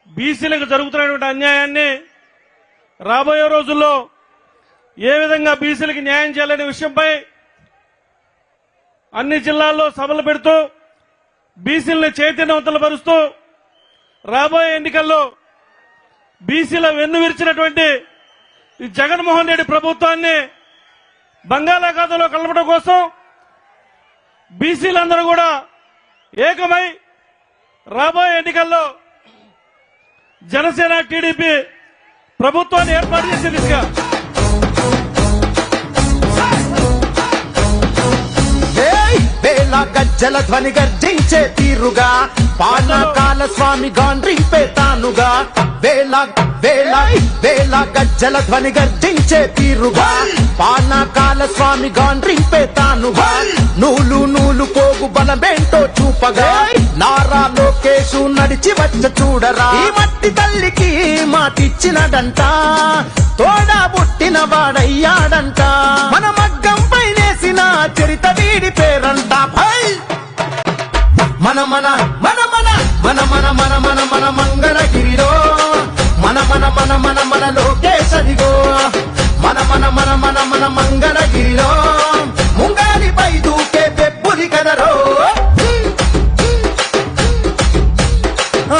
బీసీలకు జరుగుతున్నటువంటి అన్యాయాన్ని రాబోయే రోజుల్లో ఏ విధంగా బీసీలకు న్యాయం చేయాలనే విషయంపై అన్ని జిల్లాల్లో సభలు పెడుతూ బీసీలను చైతన్యవంతులపరుస్తూ రాబోయే ఎన్నికల్లో బీసీల వెన్ను విరిచినటువంటి ఈ జగన్మోహన్ రెడ్డి ప్రభుత్వాన్ని బంగాళాఖాతంలో కలపడం కోసం బీసీలందరూ కూడా ఏకమై రాబోయే ఎన్నికల్లో జనసేన టీడీపీ ప్రభుత్వాన్ని ఏర్పాటు చేసే దిశగా గజ్జల ధ్వని గర్జించే తీరుగా పానకాల స్వామి గాండ్రింపే తానుగా వేళ వేళ వేళ గజ్జల ధ్వని గర్జించే తీరుగా పానకాల స్వామి గాండ్రింపే తానుగా నూలు నూలు పోగు బలమేంటో చూపగా నారా లోకేశు నడిచి వచ్చ చూడరా ఈ మట్టి తల్లికి మాటిచ్చినడంట తోడా పుట్టిన వాడయ్యాడంట మన మగ్గం పైనేసిన చరిత వీడి పేరంట మన మన మన మన మన మన మన మన మన మంగళగిరిలో మన మన మన మన మన లోకేశదిగో మన మన మన మన మన మంగళగిరిలో ముంగాలిపై దూకే పెబ్బులి కదరో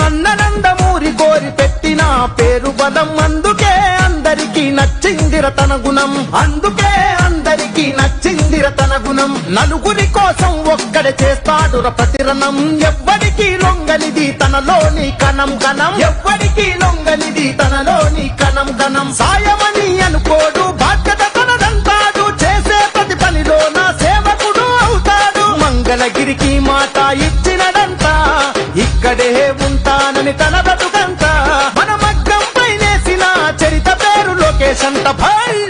అన్ననందమూరి కోరి పెట్టిన పేరు బలం అందుకే అందరికీ నచ్చిందిర తన గుణం అందుకే అందరికీ నచ్చిందిర తన గుణం నలుగురి కోసం ఒక్కడే చేస్తాడుర ప్రతిరణం ఎవ్వడికి లొంగనిది తనలోని కణం కణం ఎవ్వడికి లొంగనిది తనలోని కణం కణం సాయమని అనుకోడు బాధ్యత తనదంటాడు చేసే ప్రతి పనిలో నా సేవకుడు అవుతాడు మంగళగిరికి మాట ఇచ్చినడంట ఇక్కడే ఉంటానని తన బతుకంతా మన మగ్గం పైనేసిన చరిత పేరు లోకేశ్ అంట భాయ్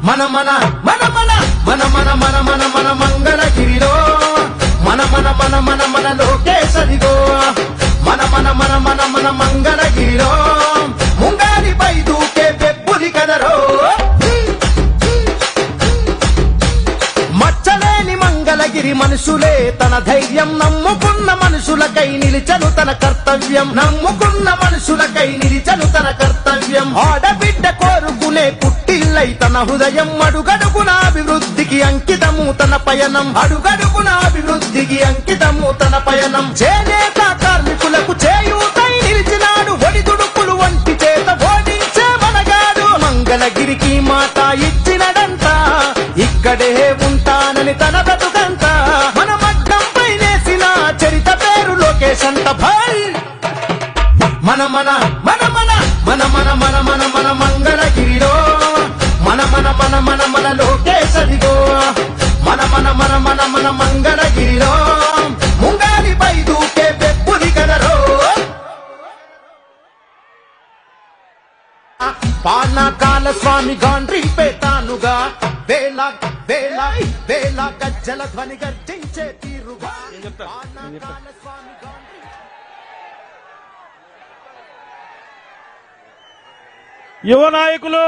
మన మన మన మన మన మన మన మన మన మంగళగిరిలో మన మన మన మన మన లోకేశదిగో మన మన మన మన మన మంగళగిరిలో ముంగాలిపై దూకే పెబ్బులి కదరో మచ్చలేని మంగళగిరి మనుషులే తన ధైర్యం నమ్ముకున్న మనుషులకై నిలిచను తన కర్తవ్యం నమ్ముకున్న మనుషులకై నిలిచను తన కర్తవ్యం ఆడబిడ్డ కోరుకునే పుట్టిల్లై తన హృదయం అడుగడుగున అభివృద్ధికి అంకితము తన పయనం అడుగడుగున అభివృద్ధికి అంకితము తన పయనం చేనేత కార్మికులకు చేయూతై నిలిచినాడు ఒడిదుడుకులు వంటి చేత ఓడించే మనగాడు మంగళగిరికి మాట ఇచ్చినడంట ఇక్కడే ఉంటానని తన బతుకంతా మన మగ్గం పైనేసిన చరిత పేరు లోకేశ్ అంట భాయ్ మన మన మన మన మన మన మన మన మన మంగళగిరిలో మన మన మన మన మన లోకేశదిగో మన మన మన మన మన మంగళగిరిలో ముంగాలిపై దూకే పెబ్బులి కదరో పానకాల స్వామి గాండ్రింపే తానుగా వేళ వేళ వేళ గజ్జల ధ్వని గర్జించే తీరుగా పానకాల స్వామి యువ నాయకులు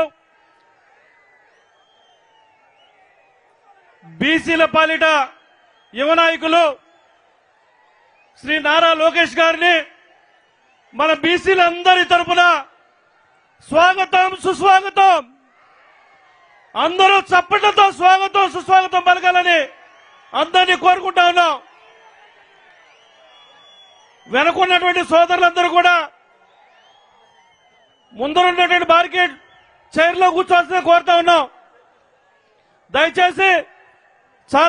బీసీల పాలిట యువ నాయకులు శ్రీ నారా లోకేష్ గారిని మన బీసీలందరి తరపున స్వాగతం సుస్వాగతం అందరూ చప్పట్లతో స్వాగతం సుస్వాగతం పలకాలని అందరినీ కోరుకుంటా ఉన్నాం. వెనకున్నటువంటి సోదరులందరూ కూడా ముందరున్నటువంటి బార్కెట్ చైర్లో కూర్చోవాల్సిన కోరుతా ఉన్నాం. దయచేసి చాలా